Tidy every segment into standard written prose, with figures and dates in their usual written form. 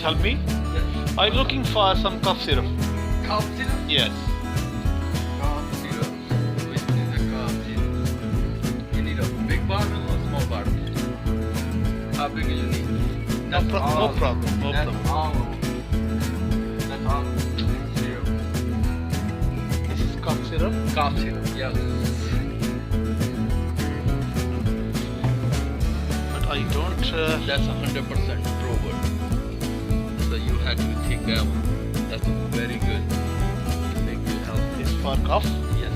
help me? Yes. I'm looking for some cough syrup. Cough syrup? Yes. Cough syrup. Which one is a cough syrup? You need a big bottle or small bottle? How big do you need? No problem. No That's problem. all. That's all. Syrup. This is cough syrup. Cough syrup. Yes. But I don't. That's 100% proven. So you had to take that one. That's very good. Make you healthy. It's for cough. Yes.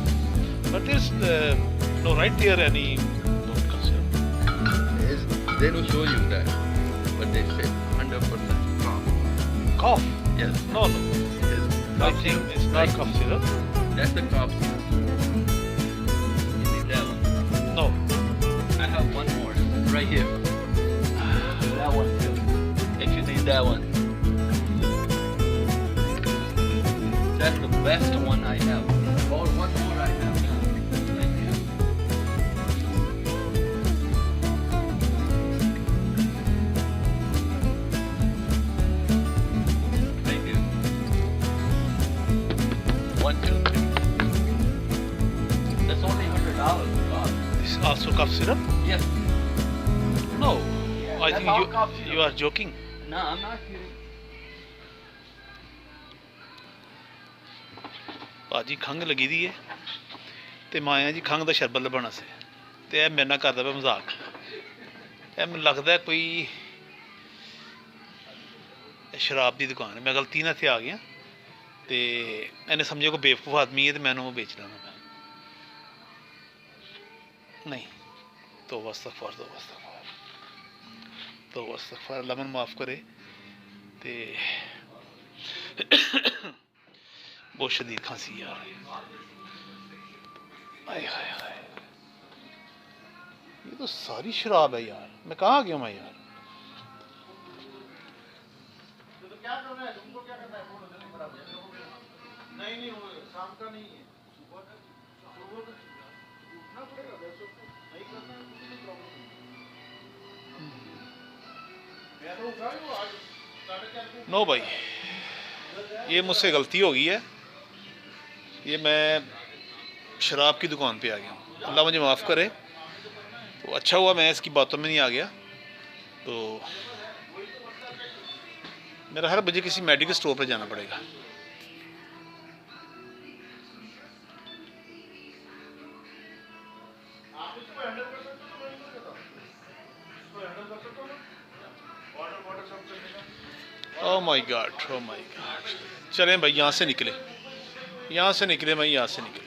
But there's no right there any cough syrup. They don't show you that, but they say 100% cough. Cough? Yes. No. It's I cough think syrup. it's not Right. cough syrup. That's the cough syrup. You need that one. No. I have one more right here. That one too. If you need that one. That's the best one I have. Oh, one more I have now. Right here. Right here. 1, 2, 3. That's only $100. God. This is also cough syrup? Yes. No. Yeah, I that's think all cough syrup. you are joking. No, I'm not kidding. ਭਾਜੀ ਖੰਘ ਲੱਗੀ ਦੀ ਹੈ ਤੇ ਮਾਇਆ ਜੀ ਖੰਘ ਦਾ ਸ਼ਰਬਤ ਲੱਭਣ ਵਾਸਤੇ ਤੇ ਇਹ ਮੇਰੇ ਨਾਲ ਕਰਦਾ ਪਿਆ ਮਜ਼ਾਕ ਇਹ ਮੈਨੂੰ ਲੱਗਦਾ ਕੋਈ ਸ਼ਰਾਬ ਦੀ ਦੁਕਾਨ ਹੈ ਮੈਂ ਗਲਤੀ ਨਾਲ ਇੱਥੇ ਆ ਗਿਆ ਤੇ ਇਹਨੇ ਸਮਝਿਆ ਕੋਈ ਬੇਵਕੂਫ ਆਦਮੀ ਹੈ ਤੇ ਮੈਨੂੰ ਉਹ ਵੇਚ ਲੈਣਾ ਮੈਂ ਨਹੀਂ ਤੋਬਾ ਅਸਤਗਫਾਰ ਅੱਲਾਹ ਮੈਨੂੰ ਮਾਫ ਕਰੇ ਤੇ बहुत शदीद खांसी यार आए हाय हाय ये तो सारी शराब है यार मैं कहाँ आ गया मैं यार तो क्या करना है तुमको क्या करना है फोन खराब नहीं शाम का नहीं है सुबह का उठना पड़ेगा वैसे नहीं करना है कोई प्रॉब्लम नहीं मैं तो उठा ही हूँ आज 4:30 नो भाई ये मुझसे गलती हो गई है ये मैं शराब की दुकान पे आ गया हूँ अल्लाह मुझे माफ़ करे तो अच्छा हुआ मैं इसकी बातों में नहीं आ गया तो मेरा हर बजे किसी मेडिकल स्टोर पे जाना पड़ेगा ओह माय गॉड चलें भाई यहाँ से निकले भाई यहाँ से निकले